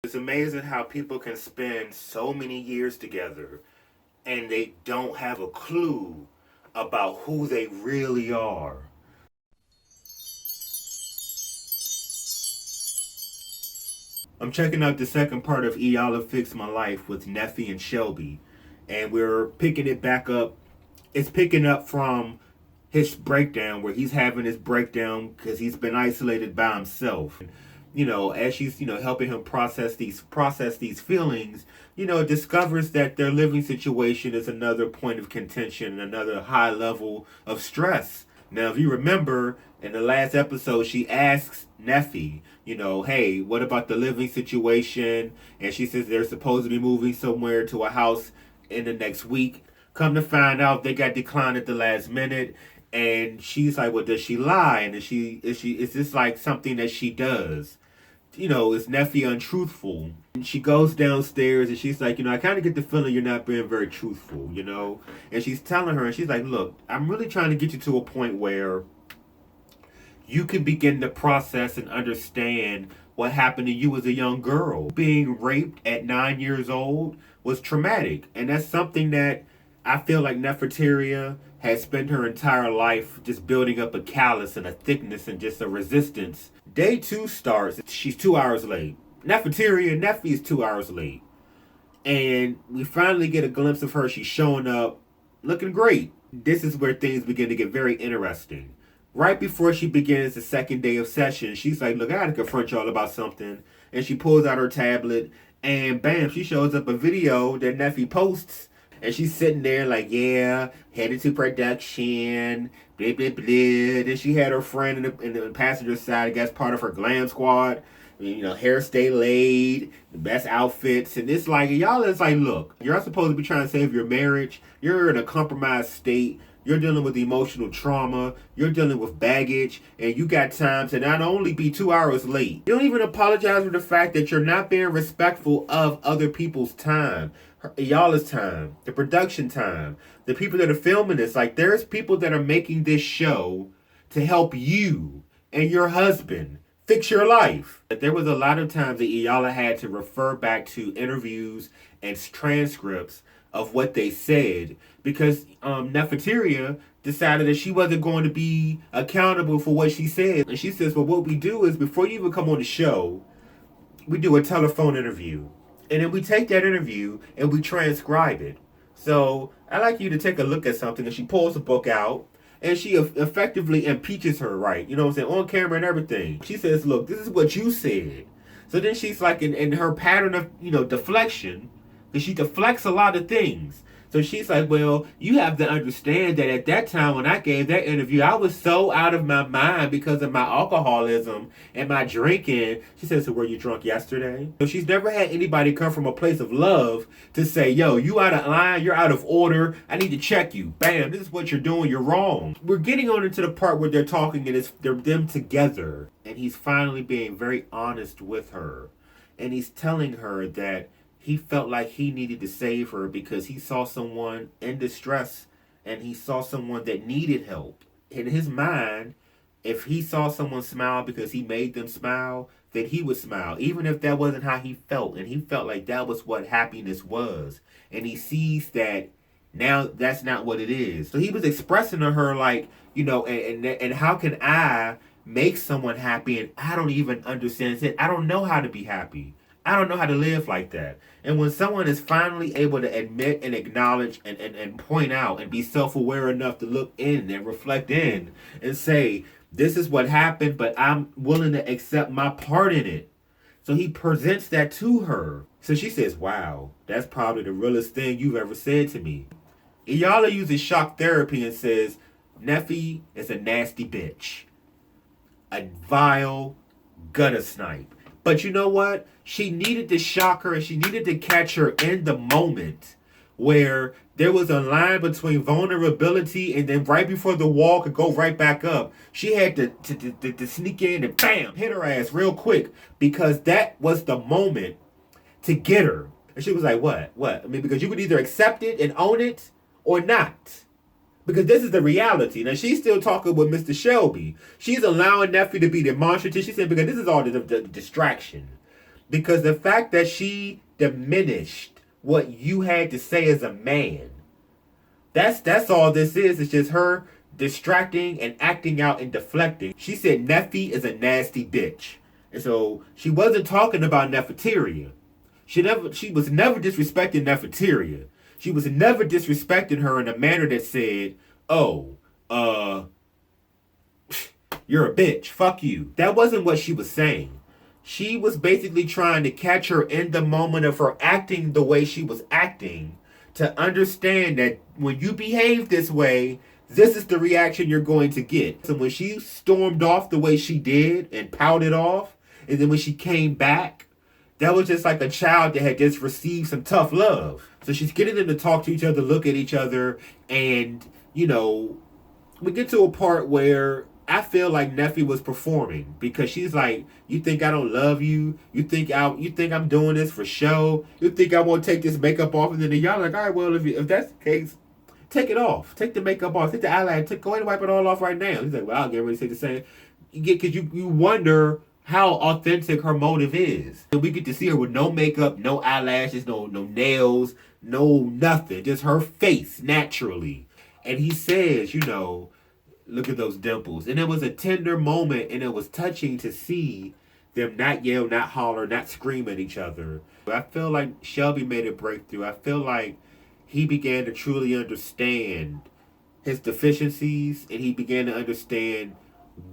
It's amazing how people can spend so many years together and they don't have a clue about who they really are. I'm checking out the second part of Iyanla Fix My Life with Neffe and Shelby, and we're picking it back up. It's picking up from his breakdown where he's having his breakdown because he's been isolated by himself. As she's helping him process these feelings, discovers that their living situation is another point of contention, another high level of stress. Now, if you remember in the last episode, she asks Neffy, hey, what about the living situation? And she says they're supposed to be moving somewhere to a house in the next week. Come to find out, they got declined at the last minute. And she's like, well, does she lie? And is this like something that she does? Is Neffy untruthful? And she goes downstairs and she's like, I kind of get the feeling you're not being very truthful, And she's telling her, and she's like, look, I'm really trying to get you to a point where you can begin to process and understand what happened to you as a young girl. Being raped at 9 years old was traumatic. And that's something that I feel like Neffeteria has spent her entire life just building up a callus and a thickness and just a resistance. Day 2 starts. She's 2 hours late. Neffy is 2 hours late. And we finally get a glimpse of her. She's showing up looking great. This is where things begin to get very interesting. Right before she begins the second day of session, she's like, look, I gotta confront y'all about something. And she pulls out her tablet and bam, she shows up a video that Neffy posts. And she's sitting there like, yeah, headed to production, blah, blah, blah. Then she had her friend in the passenger side, I guess part of her glam squad. Hair stay laid, the best outfits. And it's like, y'all is like, look, you're not supposed to be trying to save your marriage. You're in a compromised state. You're dealing with emotional trauma. You're dealing with baggage. And you got time to not only be 2 hours late. You don't even apologize for the fact that you're not being respectful of other people's time. Y'all's time, the production time, the people that are filming this. Like, there's people that are making this show to help you and your husband fix your life. There was a lot of times that Iyanla had to refer back to interviews and transcripts of what they said because Neffeteria decided that she wasn't going to be accountable for what she said. And she says, well, what we do is before you even come on the show, we do a telephone interview. And then we take that interview and we transcribe it. So I'd like you to take a look at something. And she pulls the book out and she effectively impeaches her, right? You know what I'm saying? On camera and everything. She says, look, this is what you said. So then she's like in her pattern of, deflection. Because she deflects a lot of things. So she's like, well, you have to understand that at that time when I gave that interview, I was so out of my mind because of my alcoholism and my drinking. She says, so were you drunk yesterday? So she's never had anybody come from a place of love to say, yo, you out of line, you're out of order, I need to check you. Bam, this is what you're doing, you're wrong. We're getting on into the part where they're talking and they're them together. And he's finally being very honest with her. And he's telling her that he felt like he needed to save her because he saw someone in distress and he saw someone that needed help. In his mind, if he saw someone smile because he made them smile, then he would smile, even if that wasn't how he felt. And he felt like that was what happiness was. And he sees that now that's not what it is. So he was expressing to her like, and how can I make someone happy and I don't even understand it. I don't know how to be happy. I don't know how to live like that. And when someone is finally able to admit and acknowledge and point out and be self-aware enough to look in and reflect in and say, this is what happened, but I'm willing to accept my part in it. So he presents that to her. So she says, wow, that's probably the realest thing you've ever said to me. Iyanla uses shock therapy and says, Neffy is a nasty bitch. A vile guttersnipe. But you know what? She needed to shock her and she needed to catch her in the moment where there was a line between vulnerability and then right before the wall could go right back up. She had to sneak in and bam, hit her ass real quick because that was the moment to get her. And she was like, what? What? I mean, because you could either accept it and own it or not. Because this is the reality. Now, she's still talking with Mr. Shelby. She's allowing Neffy to be demonstrative. She said, because this is all the distraction. Because the fact that she diminished what you had to say as a man, that's all this is. It's just her distracting and acting out and deflecting. She said Neffe is a nasty bitch. And so she wasn't talking about Neffeteria. She was never disrespecting Neffeteria. She was never disrespecting her in a manner that said, "Oh, you're a bitch. Fuck you." That wasn't what she was saying. She was basically trying to catch her in the moment of her acting the way she was acting, to understand that when you behave this way, this is the reaction you're going to get. So when she stormed off the way she did and pouted off, and then when she came back, that was just like a child that had just received some tough love. So she's getting them to talk to each other, look at each other, and, we get to a part where I feel like Neffe was performing, because she's like, "You think I don't love you? You think I'm doing this for show? You think I won't take this makeup off?" And then y'all like, "All right, well, if that's the case, take it off. Take the makeup off. Take the eyeliner. Go ahead and wipe it all off right now." He's like, "Well, I'll get ready to say the same." Because you wonder how authentic her motive is. And we get to see her with no makeup, no eyelashes, no nails, no nothing, just her face naturally. And he says, "Look at those dimples." And it was a tender moment, and it was touching to see them not yell, not holler, not scream at each other. I feel like Shelby made a breakthrough. I feel like he began to truly understand his deficiencies, and he began to understand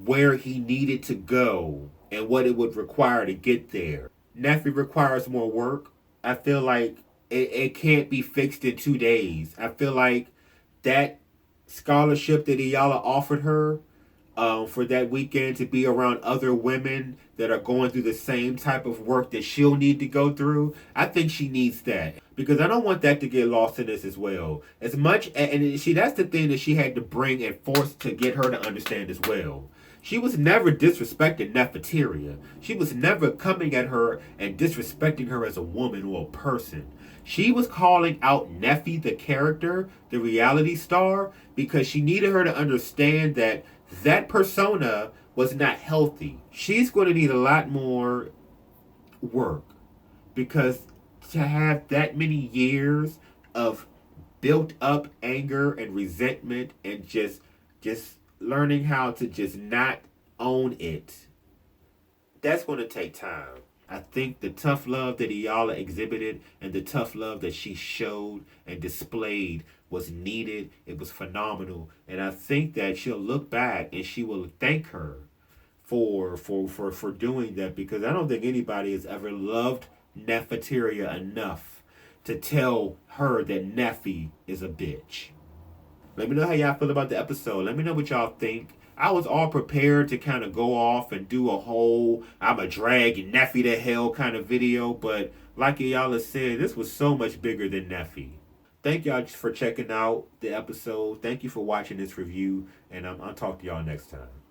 where he needed to go and what it would require to get there. Neffe requires more work. I feel like it can't be fixed in 2 days. I feel like that scholarship that Iyanla offered her for that weekend to be around other women that are going through the same type of work that she'll need to go through, I think she needs that. Because I don't want that to get lost in this as well. As much, and that's the thing that she had to bring and force to get her to understand as well. She was never disrespecting Neffeteria. She was never coming at her and disrespecting her as a woman or a person. She was calling out Neffe, the character, the reality star, because she needed her to understand that that persona was not healthy. She's going to need a lot more work, because to have that many years of built up anger and resentment and just learning how to just not own it, that's going to take time. I think the tough love that Iyanla exhibited and the tough love that she showed and displayed was needed. It was phenomenal. And I think that she'll look back and she will thank her for doing that, because I don't think anybody has ever loved Neffeteria enough to tell her that Neffe is a bitch. Let me know how y'all feel about the episode. Let me know what y'all think. I was all prepared to kind of go off and do a whole "I'm a drag Neffe to hell" kind of video, but like Iyanla said, this was so much bigger than Neffe. Thank y'all for checking out the episode. Thank you for watching this review, and I'll talk to y'all next time.